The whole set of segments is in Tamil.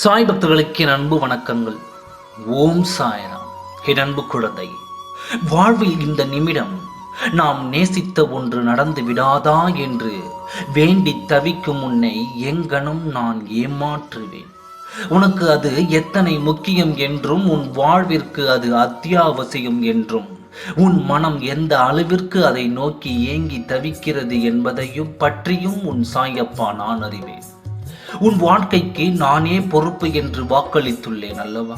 சாய் பக்தர்களுக்கு என் அன்பு வணக்கங்கள். ஓம் சாய்ராம். என் அன்பு குழந்தை, வாழ்வில் இந்த நிமிடம் நாம் நேசித்த ஒன்று நடந்து விடாதா என்று வேண்டி தவிக்கும் உன்னை எங்கனம் நான் ஏமாற்றுவேன். உனக்கு அது எத்தனை முக்கியம் என்றும் உன் வாழ்விற்கு அது அத்தியாவசியம் என்றும் உன் மனம் எந்த அளவிற்கு அதை நோக்கி ஏங்கி தவிக்கிறது என்பதையும் பற்றியும் உன் சாயப்பா நான் அறிவேன். உன் வாழ்க்கைக்கு நானே பொறுப்பு என்று வாக்களித்துள்ளேன் அல்லவா?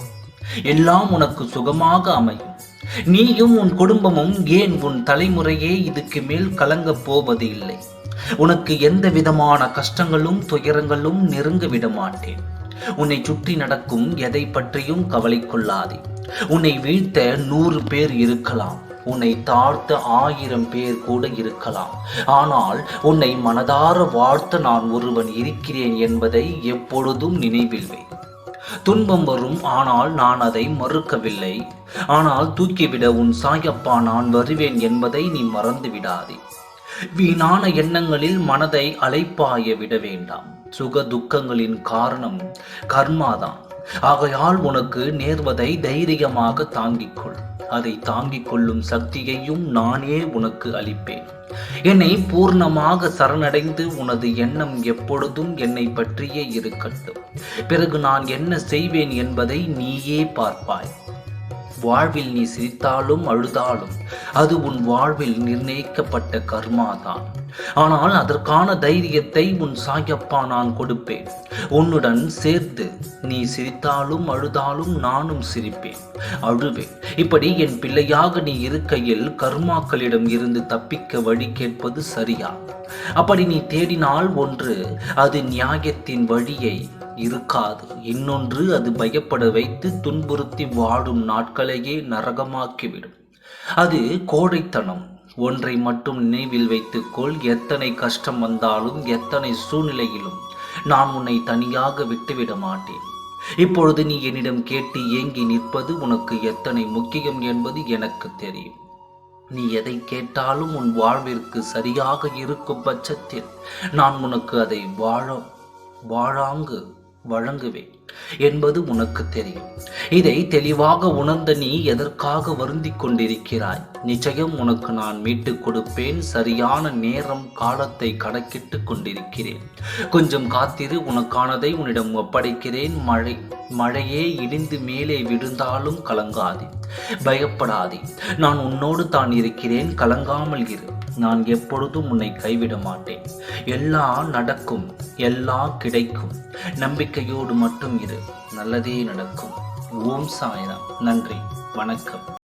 எல்லாம் உனக்கு சுகமாக அமையும். நீயும் உன் குடும்பமும், ஏன் உன் தலைமுறையே இதுக்கு மேல் கலங்கப் போவது இல்லை. உனக்கு எந்த விதமான கஷ்டங்களும் துயரங்களும் நெருங்க விட மாட்டேன். உன்னை சுற்றி நடக்கும் எதை பற்றியும் கவலை கொள்ளாதே. உன்னை வீழ்த்த 100 பேர் இருக்கலாம், உன்னை தாழ்த்த 1000 பேர் கூட இருக்கலாம். ஆனால் உன்னை மனதார வாழ்த்த நான் ஒருவன் இருக்கிறேன் என்பதை எப்பொழுதும் நினைவில் வை. துன்பம் வரும், ஆனால் நான் அதை மறுக்கவில்லை. ஆனால் தூக்கிவிட உன் சாயப்பா நான் வருவேன் என்பதை நீ மறந்து விடாதே. வீணான எண்ணங்களில் மனதை அலைப்பாய விட வேண்டாம். சுக துக்கங்களின் காரணம் கர்மாதான். ஆகையால் உனக்கு நேர்வதை தைரியமாக தாங்கிக்கொள். அதை தாங்கிக் கொள்ளும் சக்தியையும் நானே உனக்கு அளிப்பேன். என்னை பூர்ணமாக சரணடைந்து உனது எண்ணம் எப்பொழுதும் என்னை பற்றியே இருக்கட்டும். பிறகு நான் என்ன செய்வேன் என்பதை நீயே பார்ப்பாய். வாழ்வில் நீ சிரித்தாலும் அழுதாலும் அது உன் வாழ்வில் நிர்ணயிக்கப்பட்ட கர்மாதான். ஆனால் அதற்கான தைரியத்தை உன் சாயப்பா நான் கொடுப்பேன். உன்னுடன் சேர்ந்து நீ சிரித்தாலும் அழுதாலும் நானும் சிரிப்பேன், அழுவேன். இப்படி என் பிள்ளையாக நீ இருக்கையில் கர்மாக்களிடம் இருந்து தப்பிக்க வழி கேட்பது சரியா? அப்படி நீ தேடினால் ஒன்று அது நியாயத்தின் வழியை இருக்காது, இன்னொன்று அது பயப்பட வைத்து துன்புறுத்தி வாடும் நாட்களையே நரகமாக்கிவிடும். அது கோழைத்தனம். ஒன்றை மட்டும் நினைவில் வைத்துக்கொள், எத்தனை கஷ்டம் வந்தாலும் எத்தனை சூழ்நிலையிலும் நான் உன்னை தனியாக விட்டுவிட மாட்டேன். இப்பொழுது நீ என்னிடம் கேட்டு ஏங்கி நிற்பது உனக்கு எத்தனை முக்கியம் என்பது எனக்கு தெரியும். நீ எதை கேட்டாலும் உன் வாழ்விற்கு சரியாக இருக்கும் பட்சத்தில் நான் உனக்கு அதை வாழாங்கு வழங்குவேன் என்பது உனக்கு தெரியும். இதை தெளிவாக உணர்ந்த நீ எதற்காக வருந்திக் கொண்டிருக்கிறாய்? நிச்சயம் உனக்கு நான் மீட்டுக் கொடுப்பேன். சரியான நேரம் காலத்தை கணக்கிட்டு கொண்டிருக்கிறேன். கொஞ்சம் காத்திரு, உனக்கானதை உன்னிடம் ஒப்படைக்கிறேன். மழையே இடிந்து மேலே விழுந்தாலும் கலங்காதே, பயப்படாதே. நான் உன்னோடு தான் இருக்கிறேன், கலங்காமல் இரு. நான் எப்பொழுதும் உன்னை கைவிட மாட்டேன். எல்லாம் நடக்கும், எல்லாம் கிடைக்கும். நம்பிக்கையோடு மட்டும் இரு, நல்லதே நடக்கும். ஓம் சாய்ராம். நன்றி, வணக்கம்.